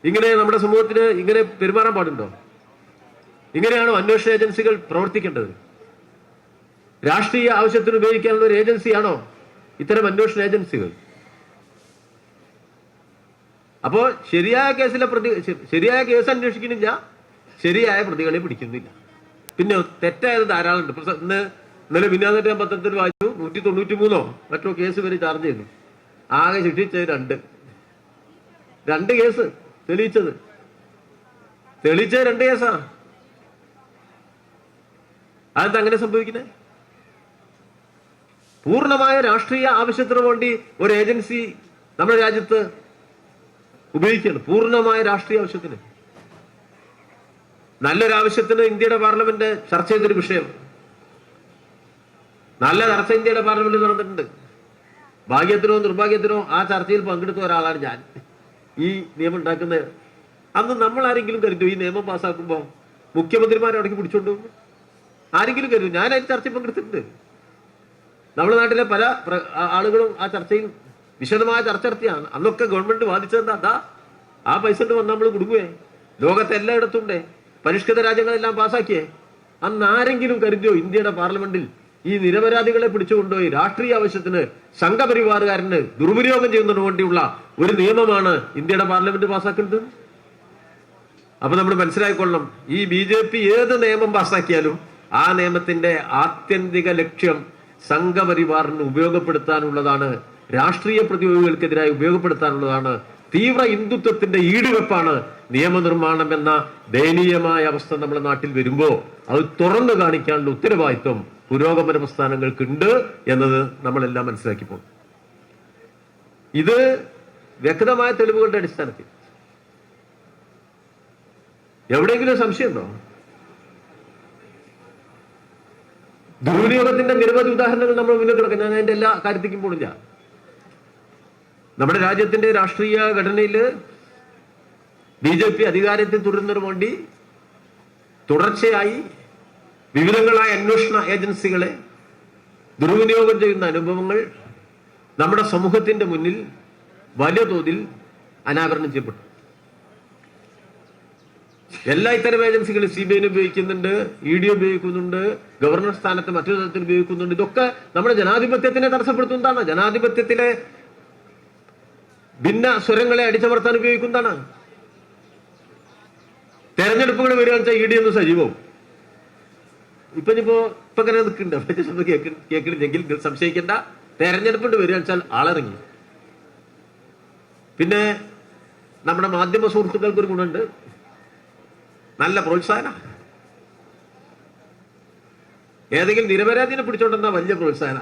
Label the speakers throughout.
Speaker 1: ഇങ്ങനെ നമ്മുടെ സമൂഹത്തിന് ഇങ്ങനെ പെരുമാറാൻ പാടുണ്ടോ? ഇങ്ങനെയാണോ അന്വേഷണ ഏജൻസികൾ പ്രവർത്തിക്കേണ്ടത്? രാഷ്ട്രീയ ആവശ്യത്തിന് ഉപയോഗിക്കാനുള്ള ഒരു ഏജൻസിയാണോ ഇത്തരം അന്വേഷണ ഏജൻസികൾ? അപ്പോ ശരിയായ കേസ് അന്വേഷിക്കുന്നില്ല, ശരിയായ പ്രതികളെ പിടിക്കുന്നില്ല. പിന്നെ തെറ്റായത് ധാരാളം ഉണ്ട്. ഇന്നലെ പിന്നാന്നിട്ട് ഞാൻ പത്രത്തിൽ വായിച്ചു, 193 മറ്റോ കേസ് വരെ ചാർജ് ചെയ്തു. ആകെ ശിക്ഷിച്ചത് രണ്ട് കേസ് തെളിയിച്ചത് 2 കേസാ. അതെന്താ അങ്ങനെ സംഭവിക്കുന്നേ? പൂർണ്ണമായ രാഷ്ട്രീയ ആവശ്യത്തിന് വേണ്ടി ഒരു ഏജൻസി നമ്മുടെ രാജ്യത്ത് ഉപയോഗിക്കുകയാണ്. പൂർണ്ണമായ രാഷ്ട്രീയ ആവശ്യത്തിന്, നല്ലൊരാവശ്യത്തിന് ഇന്ത്യയുടെ പാർലമെന്റ് ചർച്ച ചെയ്തൊരു വിഷയം, നല്ല ചർച്ച ഇന്ത്യയുടെ പാർലമെന്റിൽ നടന്നിട്ടുണ്ട്. ഭാഗ്യത്തിനോ നിർഭാഗ്യത്തിനോ ആ ചർച്ചയിൽ പങ്കെടുത്ത ഒരാളാണ് ഞാൻ. ഈ നിയമം ഉണ്ടാക്കുന്ന അന്ന് നമ്മൾ ആരെങ്കിലും കരുതും ഈ നിയമം പാസ്സാക്കുമ്പോൾ മുഖ്യമന്ത്രിമാരെ അടക്കി പിടിച്ചോണ്ട് ആരെങ്കിലും കരുതും? ഞാൻ അതിൽ ചർച്ചയിൽ പങ്കെടുത്തിട്ടുണ്ട്. നമ്മുടെ നാട്ടിലെ പല ആളുകളും ആ ചർച്ചയിൽ വിശദമായ ചർച്ച നടത്തിയാണ്. അന്നൊക്കെ ഗവൺമെന്റ് വാദിച്ചതെന്താ? ആ പൈസ വന്ന് നമ്മൾ കുടുങ്ങുവേ, ലോകത്തെ എല്ലായിടത്തും ഉണ്ടേ, പരിഷ്കൃത രാജ്യങ്ങളെല്ലാം പാസ്സാക്കിയേ. അന്ന് ആരെങ്കിലും കരുതിയോ ഇന്ത്യയുടെ പാർലമെന്റിൽ ഈ നിരപരാധികളെ പിടിച്ചുകൊണ്ടുപോയി രാഷ്ട്രീയ ആവശ്യത്തിന് സംഘപരിവാറുകാരന് ദുർവിനിയോഗം ചെയ്യുന്നതിന് വേണ്ടിയുള്ള ഒരു നിയമമാണ് ഇന്ത്യയുടെ പാർലമെന്റ് പാസ്സാക്കുന്നത്? അപ്പൊ നമ്മൾ മനസ്സിലാക്കിക്കൊള്ളണം, ഈ BJP ഏത് നിയമം പാസ്സാക്കിയാലും ആ നിയമത്തിന്റെ ആത്യന്തിക ലക്ഷ്യം സംഘപരിവാറിന് ഉപയോഗപ്പെടുത്താനുള്ളതാണ്, രാഷ്ട്രീയ പ്രതിയോഗികൾക്കെതിരായി ഉപയോഗപ്പെടുത്താനുള്ളതാണ്. തീവ്ര ഹിന്ദുത്വത്തിന്റെ ഈടുവെപ്പാണ് നിയമനിർമ്മാണം എന്ന ദയനീയമായ അവസ്ഥ നമ്മുടെ നാട്ടിൽ വരുമ്പോ അത് തുറന്നു കാണിക്കാനുള്ള ഉത്തരവാദിത്വം പുരോഗമന പ്രസ്ഥാനങ്ങൾക്കുണ്ട് എന്നത് നമ്മളെല്ലാം മനസ്സിലാക്കി പോകും. ഇത് വ്യക്തമായ തെളിവുകളുടെ അടിസ്ഥാനത്തിൽ എവിടെയെങ്കിലും സംശയമുണ്ടോ? ദുർവിനിയോഗത്തിന്റെ നിരവധി ഉദാഹരണങ്ങൾ നമ്മൾ മുന്നിൽ കിടക്കും. ഞാൻ അതിന്റെ എല്ലാ കാര്യത്തിലും പോണില്ല. നമ്മുടെ രാജ്യത്തിന്റെ രാഷ്ട്രീയ ഘടനയിൽ BJP അധികാരത്തിൽ തുടരുന്നതിന് വേണ്ടി തുടർച്ചയായി വിവിധങ്ങളായ അന്വേഷണ ഏജൻസികളെ ദുർവിനിയോഗം ചെയ്യുന്ന അനുഭവങ്ങൾ നമ്മുടെ സമൂഹത്തിന്റെ മുന്നിൽ വലിയ തോതിൽ അനാവരണം ചെയ്യപ്പെട്ടു. എല്ലാ ഇത്തരം ഏജൻസികളും CBI ഉപയോഗിക്കുന്നുണ്ട്, ED ഉപയോഗിക്കുന്നുണ്ട്, ഗവർണർ സ്ഥാനത്ത് മറ്റൊരു തരത്തിൽ ഉപയോഗിക്കുന്നുണ്ട്. ഇതൊക്കെ നമ്മുടെ ജനാധിപത്യത്തിനെ തടസ്സപ്പെടുത്തുന്നതാണ്, ജനാധിപത്യത്തിലെ ഭിന്ന സ്വരങ്ങളെ അടിച്ചമർത്താൻ ഉപയോഗിക്കുന്നതാണ്. തെരഞ്ഞെടുപ്പുകൾ വരികയാണെന്ന് വെച്ചാൽ ED ഒന്ന് സജീവവും. ഇപ്പൊ ഇങ്ങനെ നിൽക്കുന്നുണ്ട്, കേൾക്കണില്ലെങ്കിൽ സംശയിക്കേണ്ട. തെരഞ്ഞെടുപ്പിട്ട് വരികയാണെന്ന് വെച്ചാൽ ആളിറങ്ങി. പിന്നെ നമ്മുടെ മാധ്യമ സുഹൃത്തുക്കൾക്കൊരു ഗുണമുണ്ട്, നല്ല പ്രോത്സാഹന. ഏതെങ്കിലും നിരപരാധിനെ പിടിച്ചോണ്ടെന്നാ വലിയ പ്രോത്സാഹന,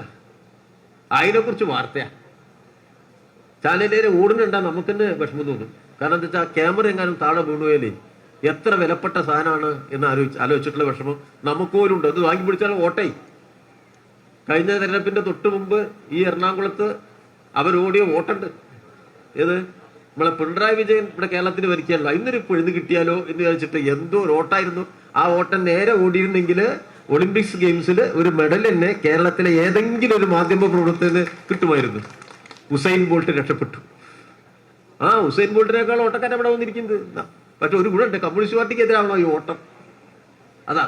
Speaker 1: അതിനെക്കുറിച്ച് വാർത്തയാ. ചാനലിലെ ഓടുന്നുണ്ടാ നമുക്ക് തന്നെ വിഷമം തോന്നും. കാരണം എന്താ വെച്ചാൽ ക്യാമറ എങ്ങാനും താഴെ വീണുപോയാലേ എത്ര വിലപ്പെട്ട സാധനമാണ് എന്ന് ആലോചിച്ചിട്ടുള്ള വിഷമം നമുക്ക് പോലും ഉണ്ട്. അത് വാങ്ങി പിടിച്ചാൽ ഓട്ടേ. കഴിഞ്ഞ തെരഞ്ഞെടുപ്പിന്റെ തൊട്ട് മുമ്പ് ഈ എറണാകുളത്ത് അവരോടിയ വോട്ടുണ്ട്. ഏത് നമ്മളെ പിണറായി വിജയൻ ഇവിടെ കേരളത്തിന് ഭരിക്കാനല്ലോ, ഇന്നൊരു പിഴുന്ന് കിട്ടിയാലോ എന്ന് വിചാരിച്ചിട്ട് എന്തോ ഒരു ഓട്ടായിരുന്നു. ആ ഓട്ടം നേരെ ഓടിയിരുന്നെങ്കിൽ ഒളിമ്പിക്സ് ഗെയിംസിൽ ഒരു മെഡൽ തന്നെ കേരളത്തിലെ ഏതെങ്കിലും ഒരു മാധ്യമ പ്രവർത്തകന് കിട്ടുമായിരുന്നു. ഉസൈൻ ബോൾട്ട് രക്ഷപ്പെട്ടു. ഉസൈൻ ബോൾട്ടിനേക്കാൾ ഓട്ടക്കാരൻ അവിടെ വന്നിരിക്കുന്നത്. പക്ഷെ ഒരു ഗുണമുണ്ട്, കമ്മ്യൂണിസ്റ്റ് പാർട്ടിക്ക് എതിരാണല്ലോ ഈ ഓട്ടം. അതാ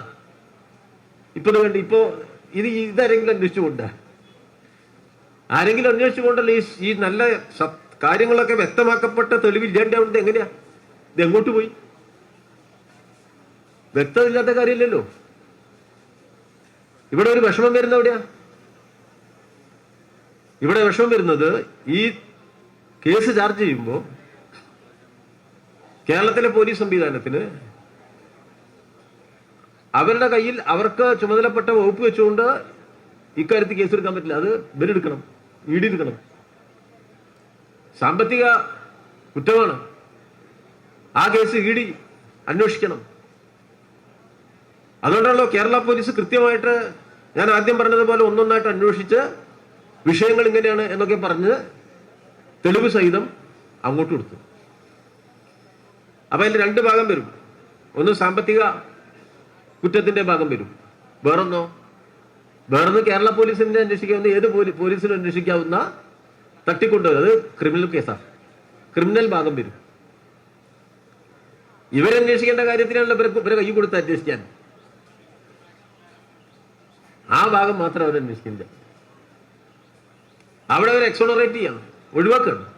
Speaker 1: ഇപ്പൊ ഇതാരെങ്കിലും അന്വേഷിച്ചുകൊണ്ട്, ആരെങ്കിലും അന്വേഷിച്ചുകൊണ്ടല്ലേ ഈ നല്ല കാര്യങ്ങളൊക്കെ വ്യക്തമാക്കപ്പെട്ട തെളിവില്ലാണ്ടാവുന്നത്? എങ്ങനെയാ ഇത് എങ്ങോട്ട് പോയി? വ്യക്തമില്ലാത്ത കാര്യമില്ലല്ലോ. ഇവിടെ ഒരു വിഷമം വരുന്ന എവിടെയാ? ഇവിടെ വിഷമം വരുന്നത് ഈ കേസ് ചാർജ് ചെയ്യുമ്പോൾ കേരളത്തിലെ പോലീസ് സംവിധാനത്തിന് അവരുടെ കയ്യിൽ അവർക്ക് ചുമതലപ്പെട്ട വകുപ്പ് വെച്ചുകൊണ്ട് ഇക്കാര്യത്തിൽ കേസെടുക്കാൻ പറ്റില്ല. അത് ഇവരെടുക്കണം, ED എടുക്കണം. സാമ്പത്തിക കുറ്റമാണ്. ആ കേസ് ED അന്വേഷിക്കണം. അതുകൊണ്ടാണല്ലോ കേരള പോലീസ് കൃത്യമായിട്ട് ഞാൻ ആദ്യം പറഞ്ഞതുപോലെ ഒന്നൊന്നായിട്ട് അന്വേഷിച്ച് വിഷയങ്ങൾ ഇങ്ങനെയാണ് എന്നൊക്കെ പറഞ്ഞ് തെളിവ് സഹിതം അങ്ങോട്ട് കൊടുത്തു. അപ്പൊ അതിൽ 2 ഭാഗം വരും. ഒന്ന് സാമ്പത്തിക കുറ്റത്തിന്റെ ഭാഗം വരും, വേറൊന്ന് കേരള പോലീസിന്റെ അന്വേഷിക്കാവുന്ന ഏത് പോലീസിനും അന്വേഷിക്കാവുന്ന തട്ടിക്കൊണ്ടുവരും. അത് ക്രിമിനൽ കേസാണ്, ക്രിമിനൽ ഭാഗം വരും. ഇവരന്വേഷിക്കേണ്ട കാര്യത്തിനാണല്ലോ ഇവരെ കൈ കൊടുത്ത് അന്വേഷിക്കാൻ. ആ ഭാഗം മാത്രം അവരന്വേഷിക്കില്ല. അവിടെ അവർ എക്സോണറേറ്റ് ചെയ്യണം, ഒഴിവാക്കണം.